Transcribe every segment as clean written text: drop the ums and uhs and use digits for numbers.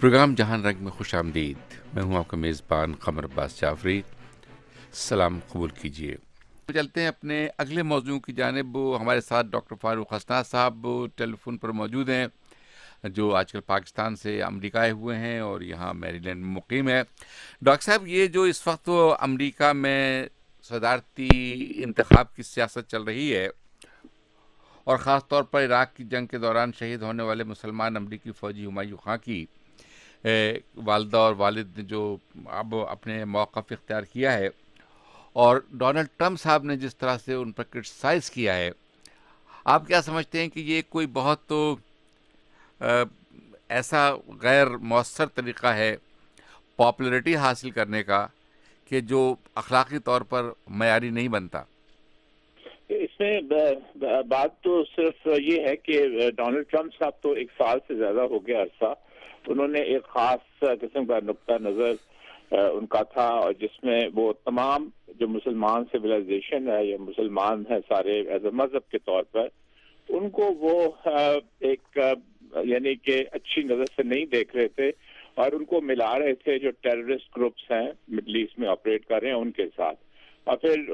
Programme جہان رنگ میں خوش آمدید. میں ہوں آپ کا میزبان قمر عباس جعفری. سلام قبول کیجیے. چلتے ہیں اپنے اگلے موضوع کی جانب. ہمارے ساتھ ڈاکٹر فاروق حسنا صاحب ٹیلی فون پر موجود ہیں، جو آج کل پاکستان سے امریکہ آئے ہوئے ہیں اور یہاں میری لینڈ میں مقیم ہے. ڈاکٹر صاحب، یہ جو اس وقت امریکہ میں صدارتی انتخاب کی سیاست چل رہی ہے، اور خاص طور پر عراق کی جنگ کے دوران شہید ہونے والے مسلمان امریکی فوجی ہمایوں خان کی والدہ اور والد نے جو اب اپنے موقف اختیار کیا ہے، اور ڈونلڈ ٹرمپ صاحب نے جس طرح سے ان پر کرٹیسائز کیا ہے، آپ کیا سمجھتے ہیں کہ یہ کوئی بہت تو ایسا غیر مؤثر طریقہ ہے پاپولرٹی حاصل کرنے کا کہ جو اخلاقی طور پر معیاری نہیں بنتا؟ اس میں بات تو صرف یہ ہے کہ ڈونلڈ ٹرمپ صاحب تو 1 سال سے زیادہ ہو گیا عرصہ، انہوں نے ایک خاص قسم کا نقطہ نظر ان کا تھا، اور جس میں وہ تمام جو مسلمان سویلائزیشن ہے یا مسلمان ہے سارے ایز اے مذہب کے طور پر، ان کو وہ ایک یعنی کہ اچھی نظر سے نہیں دیکھ رہے تھے، اور ان کو ملا رہے تھے جو ٹیررسٹ گروپس ہیں مڈل ایسٹ میں آپریٹ کر رہے ہیں ان کے ساتھ. اور پھر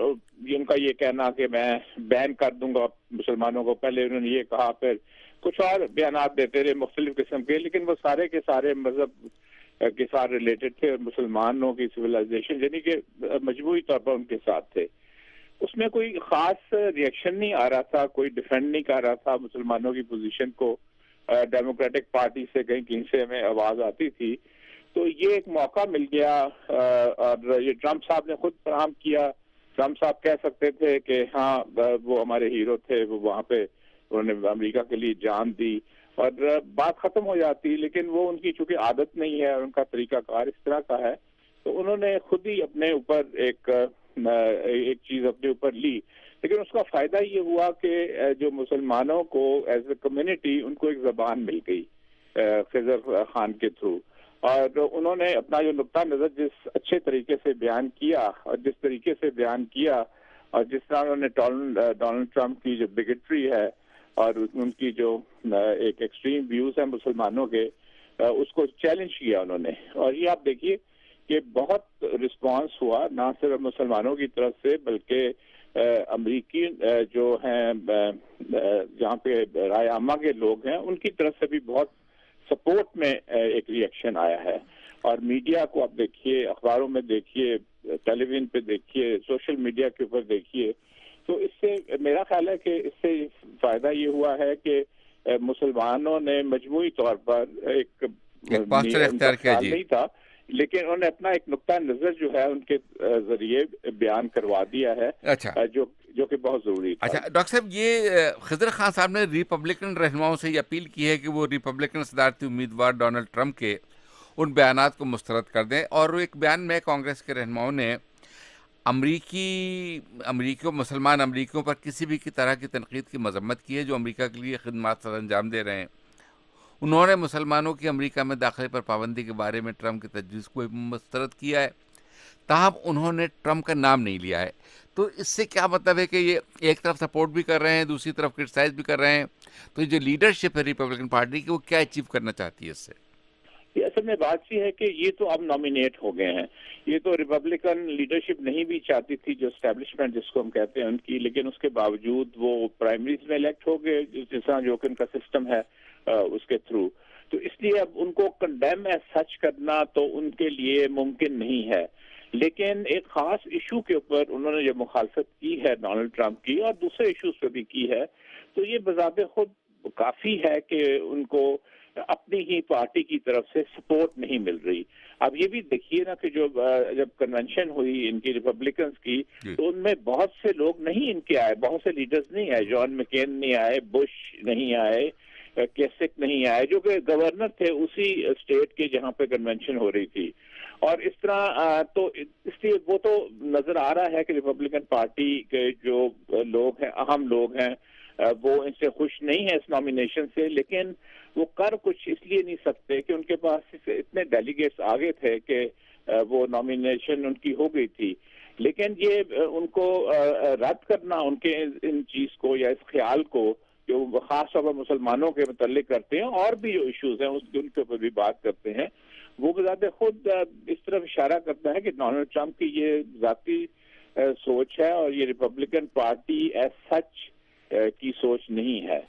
ان کا یہ کہنا کہ میں بین کر دوں گا مسلمانوں کو، پہلے انہوں نے یہ کہا، پھر کچھ اور بیانات دیتے رہے مختلف قسم کے، لیکن وہ سارے کے سارے مذہب کے ساتھ ریلیٹڈ تھے، اور مسلمانوں کی سویلائزیشن یعنی کہ مجموعی طور پر ان کے ساتھ تھے. اس میں کوئی خاص ریئیکشن نہیں آ رہا تھا، کوئی ڈیفینڈ نہیں کر رہا تھا مسلمانوں کی پوزیشن کو. ڈیموکریٹک پارٹی سے کہیں سے ہمیں آواز آتی تھی، تو یہ ایک موقع مل گیا، اور یہ ٹرمپ صاحب نے خود فراہم کیا. ٹرمپ صاحب کہہ سکتے تھے کہ ہاں وہ ہمارے ہیرو تھے، وہ وہاں پہ انہوں نے امریکہ کے لیے جان دی اور بات ختم ہو جاتی، لیکن وہ ان کی چونکہ عادت نہیں ہے اور ان کا طریقہ کار اس طرح کا ہے، تو انہوں نے خود ہی اپنے اوپر ایک چیز اپنے اوپر لی. لیکن اس کا فائدہ یہ ہوا کہ جو مسلمانوں کو ایز اے کمیونٹی ان کو ایک زبان مل گئی خضر خان کے تھرو، اور انہوں نے اپنا جو نقطہ نظر جس اچھے طریقے سے بیان کیا، اور جس طریقے سے بیان کیا، اور جس طرح انہوں نے ڈونلڈ ٹرمپ کی جو بگٹری ہے اور ان کی جو ایک ایکسٹریم ویوز ہیں مسلمانوں کے، اس کو چیلنج کیا انہوں نے. اور یہ آپ دیکھیے کہ بہت رسپانس ہوا، نہ صرف مسلمانوں کی طرف سے بلکہ امریکی جو ہیں جہاں پہ رائے عامہ کے لوگ ہیں ان کی طرف سے بھی بہت سپورٹ میں ایک ریئیکشن آیا ہے. اور میڈیا کو آپ دیکھیے، اخباروں میں دیکھیے، ٹیلی ویژن پہ دیکھیے، سوشل میڈیا کے اوپر دیکھیے، تو اس سے میرا خیال ہے کہ اس سے فائدہ یہ ہوا ہے کہ مسلمانوں نے مجموعی طور پر ایک پاسچر ان کا اختیار کیا. خیال جی، نہیں تھا، لیکن انہوں نے اپنا ایک نقطہ نظر جو ہے ان کے ذریعے بیان کروا دیا ہے، اچھا جو کہ بہت ضروری تھا. اچھا. ڈاکٹر صاحب، یہ خضر خان صاحب نے ریپبلکن رہنماؤں سے یہ اپیل کی ہے کہ وہ ریپبلکن صدارتی امیدوار ڈونلڈ ٹرمپ کے ان بیانات کو مسترد کر دیں. اور ایک بیان میں کانگریس کے رہنماؤں نے مسلمان امریکیوں پر کسی بھی طرح کی تنقید کی مذمت کی ہے جو امریکہ کے لیے خدمات سر انجام دے رہے ہیں. انہوں نے مسلمانوں کی امریکہ میں داخلے پر پابندی کے بارے میں ٹرمپ کی تجویز کو مسترد کیا ہے، تاہم انہوں نے ٹرمپ کا نام نہیں لیا ہے. تو اس سے کیا مطلب ہے کہ یہ ایک طرف سپورٹ بھی کر رہے ہیں، دوسری طرف کرٹیسائز بھی کر رہے ہیں. تو جو لیڈرشپ ہے ریپبلکن پارٹی کی، وہ کیا اچیو کرنا چاہتی ہے اس سے؟ یہ اصل میں بات یہ ہے کہ یہ تو اب نامینیٹ ہو گئے ہیں، یہ تو ریپبلکن لیڈرشپ نہیں بھی چاہتی تھی، جو اسٹیبلشمنٹ جس کو ہم کہتے ہیں ان کی، لیکن اس کے باوجود وہ پرائمریز میں الیکٹ ہو گئے جس طرح جو کہ ان کا سسٹم ہے اس کے تھرو. تو اس لیے اب ان کو کنڈیم ایز سچ کرنا تو ان کے لیے ممکن نہیں ہے. لیکن ایک خاص ایشو کے اوپر انہوں نے جو مخالفت کی ہے ڈونلڈ ٹرمپ کی، اور دوسرے ایشوز پہ بھی کی ہے، تو یہ بذات خود کافی ہے کہ ان کو اپنی ہی پارٹی کی طرف سے سپورٹ نہیں مل رہی. اب یہ بھی دیکھیے نا کہ جب کنونشن ہوئی ان کی ریپبلکنز کی، تو ان میں بہت سے لوگ نہیں ان کے آئے، بہت سے لیڈرز نہیں آئے، جان مکین نہیں آئے، بش نہیں آئے، کیسک نہیں آئے، جو کہ گورنر تھے اسی اسٹیٹ کے جہاں پہ کنونشن ہو رہی تھی. اور اس طرح تو اس لیے وہ تو نظر آ رہا ہے کہ ریپبلکن پارٹی کے جو لوگ ہیں، اہم لوگ ہیں، وہ ان سے خوش نہیں ہیں اس نامینیشن سے. لیکن وہ کر کچھ اس لیے نہیں سکتے کہ ان کے پاس اتنے ڈیلیگیٹس آگے تھے کہ وہ نامینیشن ان کی ہو گئی تھی. لیکن یہ ان کو رد کرنا ان کے ان چیز کو یا اس خیال کو کہ وہ خاص طور پر مسلمانوں کے متعلق کرتے ہیں اور بھی جو ایشوز ہیں ان کے اوپر بھی بات کرتے ہیں، وہ بذات خود اس طرف اشارہ کرتا ہے کہ ڈونلڈ ٹرمپ کی یہ ذاتی سوچ ہے اور یہ ریپبلکن پارٹی ایز سچ کی سوچ نہیں ہے۔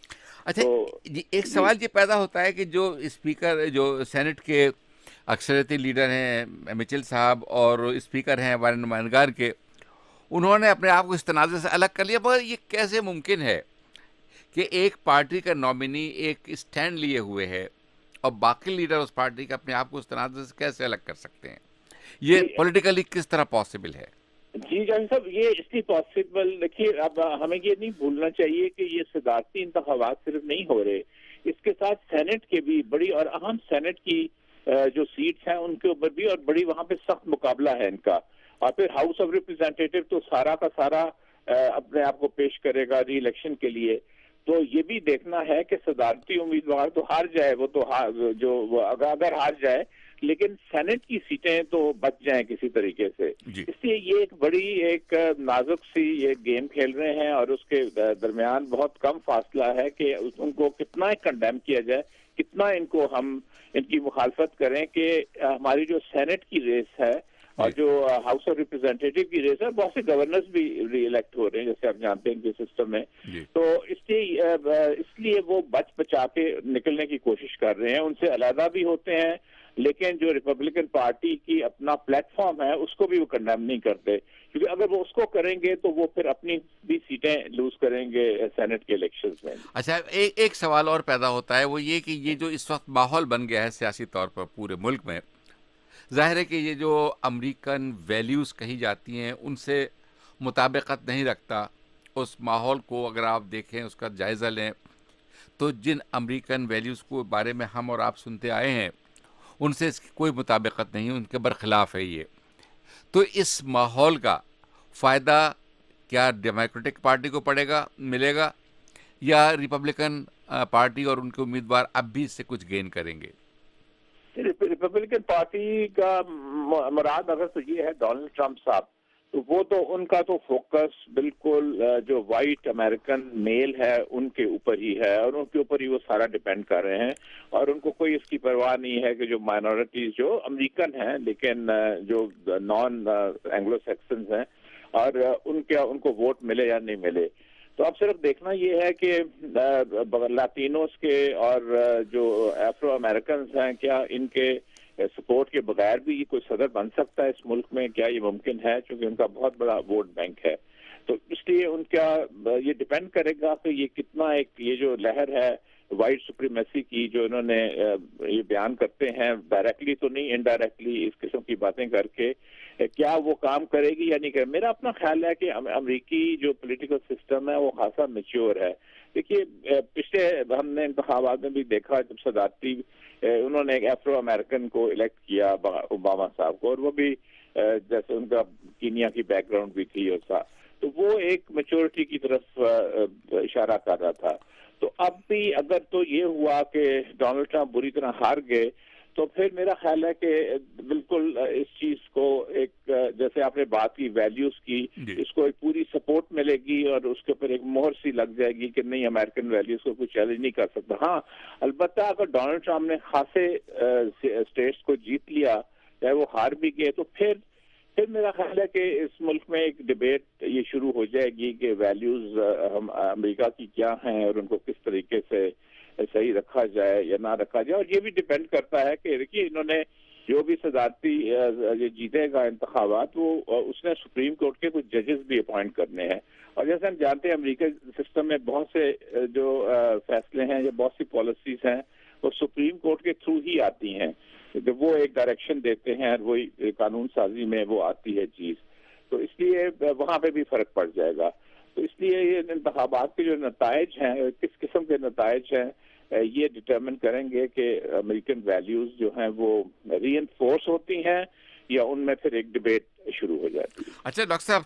اچھا تو جی، ایک سوال یہ پیدا ہوتا ہے کہ جو اسپیکر، جو سینٹ کے اکثریتی لیڈر ہیں مچل صاحب اور اسپیکر ہیں ہمارے نمائندگان کے، انہوں نے اپنے آپ کو اس تنازع سے الگ کر لیا، مگر یہ کیسے ممکن ہے کہ ایک پارٹی کا نامنی ایک اسٹینڈ لیے ہوئے ہے اور باقی لیڈر اس پارٹی کا اپنے آپ کو اس تنازع سے کیسے الگ کر سکتے ہیں؟ یہ پولیٹیکلی کس طرح پاسبل ہے؟ جی جان صاحب، یہ اس لیے پاسبل، دیکھیے اب ہمیں یہ نہیں بھولنا چاہیے کہ یہ صدارتی انتخابات صرف نہیں ہو رہے، اس کے ساتھ سینٹ کے بھی بڑی اور اہم سینٹ کی جو سیٹس ہیں ان کے اوپر بھی اور بڑی وہاں پہ سخت مقابلہ ہے ان کا، اور پھر ہاؤس آف ریپرزینٹیٹیو تو سارا کا سارا اپنے آپ کو پیش کرے گا ری الیکشن کے لیے۔ تو یہ بھی دیکھنا ہے کہ صدارتی امیدوار تو ہار جائے، وہ تو اگر ہار جائے لیکن سینٹ کی سیٹیں تو بچ جائیں کسی طریقے سے۔ جی اس لیے یہ ایک بڑی ایک نازک سی یہ گیم کھیل رہے ہیں اور اس کے درمیان بہت کم فاصلہ ہے کہ ان کو کتنا کنڈیم کیا جائے، کتنا ان کو ہم ان کی مخالفت کریں کہ ہماری جو سینٹ کی ریس ہے اور جو ہاؤس آف ریپرزینٹیٹیو کی ریس ہے، بہت سے گورنرز بھی ری الیکٹ ہو رہے ہیں جیسے آپ جانتے ہیں ان کے سسٹم میں، جی تو اس لیے وہ بچ بچا کے نکلنے کی کوشش کر رہے ہیں، ان سے علیحدہ بھی ہوتے ہیں، لیکن جو ریپبلکن پارٹی کی اپنا پلیٹ فارم ہے اس کو بھی وہ کنڈیم نہیں کرتے، کیونکہ اگر وہ اس کو کریں گے تو وہ پھر اپنی بھی سیٹیں لوز کریں گے سینٹ کے الیکشنز میں۔ اچھا، ایک سوال اور پیدا ہوتا ہے، وہ یہ کہ یہ جو اس وقت ماحول بن گیا ہے سیاسی طور پر پورے ملک میں، ظاہر ہے کہ یہ جو امریکن ویلیوز کہی جاتی ہیں ان سے مطابقت نہیں رکھتا۔ اس ماحول کو اگر آپ دیکھیں، اس کا جائزہ لیں، تو جن امریکن ویلیوز کو بارے میں ہم اور آپ سنتے آئے ہیں ان سے اس کی کوئی مطابقت نہیں، ان کے برخلاف ہے یہ۔ تو اس ماحول کا فائدہ کیا ڈیموکریٹک پارٹی کو ملے گا، یا ریپبلکن پارٹی اور ان کے امیدوار اب بھی اس سے کچھ گین کریں گے؟ ریپبلکن پارٹی کا مراد اگر تو یہ ہے ڈونلڈ ٹرمپ صاحب، تو وہ تو ان کا تو فوکس بالکل جو وائٹ امریکن میل ہے ان کے اوپر ہی ہے اور ان کے اوپر ہی وہ سارا ڈیپینڈ کر رہے ہیں، اور ان کو کوئی اس کی پرواہ نہیں ہے کہ جو مائنورٹیز جو امریکن ہیں لیکن جو نان اینگلو سیکسنز ہیں اور ان کو ووٹ ملے یا نہیں ملے۔ تو اب صرف دیکھنا یہ ہے کہ لاطینوز کے اور جو ایفرو امریکنز ہیں، کیا ان کے سپورٹ کے بغیر بھی یہ کوئی صدر بن سکتا ہے اس ملک میں؟ کیا یہ ممکن ہے؟ چونکہ ان کا بہت بڑا ووٹ بینک ہے، تو اس لیے ان کا یہ ڈیپینڈ کرے گا کہ یہ کتنا یہ جو لہر ہے وائٹ سپریمیسی کی جو انہوں نے یہ بیان کرتے ہیں، ڈائریکٹلی تو نہیں انڈائریکٹلی اس قسم کی باتیں کر کے، کیا وہ کام کرے گی یا نہیں کرے۔ میرا اپنا خیال ہے کہ امریکی جو پولیٹیکل سسٹم ہے وہ خاصا میچور ہے۔ دیکھیے پچھلے ہم نے انتخابات میں بھی دیکھا جب صدارتی انہوں نے ایک ایفرو امریکن کو الیکٹ کیا اوباما صاحب کو، اور وہ بھی جیسے ان کا کینیا کی بیک گراؤنڈ بھی تھی اور تو وہ ایک میچورٹی کی طرف اشارہ کر رہا تھا۔ تو اب بھی اگر تو یہ ہوا کہ ڈونلڈ ٹرمپ بری طرح ہار گئے تو پھر میرا خیال ہے کہ بالکل اس چیز کو ایک جیسے آپ نے بات کی ویلیوز کی، اس کو ایک پوری سپورٹ ملے گی اور اس کے اوپر ایک مہر سی لگ جائے گی کہ نہیں، امریکن ویلیوز کو کوئی چیلنج نہیں کر سکتا۔ ہاں البتہ اگر ڈونلڈ ٹرمپ نے خاصے اسٹیٹس کو جیت لیا، چاہے وہ ہار بھی گئے، تو پھر میرا خیال ہے کہ اس ملک میں ایک ڈیبیٹ یہ شروع ہو جائے گی کہ ویلیوز امریکہ کی کیا ہیں اور ان کو کس طریقے سے صحیح رکھا جائے یا نہ رکھا جائے۔ اور یہ بھی ڈیپینڈ کرتا ہے کہ دیکھیے انہوں نے جو بھی صدارتی یہ جیتے گا انتخابات، وہ اس نے سپریم کورٹ کے کچھ ججز بھی اپوائنٹ کرنے ہیں، اور جیسے ہم جانتے ہیں امریکہ سسٹم میں بہت سے جو فیصلے ہیں یا بہت سی پالیسیز ہیں وہ سپریم کورٹ کے تھرو ہی آتی ہیں، جب وہ ایک ڈائریکشن دیتے ہیں اور وہی قانون سازی میں وہ آتی ہے چیز، تو اس لیے وہاں پہ بھی فرق پڑ جائے گا۔ تو اس لیے یہ انتخابات کے جو نتائج ہیں، کس قسم کے نتائج ہیں، یہ ڈٹرمن کریں گے کہ امریکن ویلیوز جو ہیں وہ ری انفورس ہوتی ہیں یا ان میں پھر ایک ڈیبیٹ شروع ہو جاتی ہے۔ اچھا ڈاکٹر صاحب،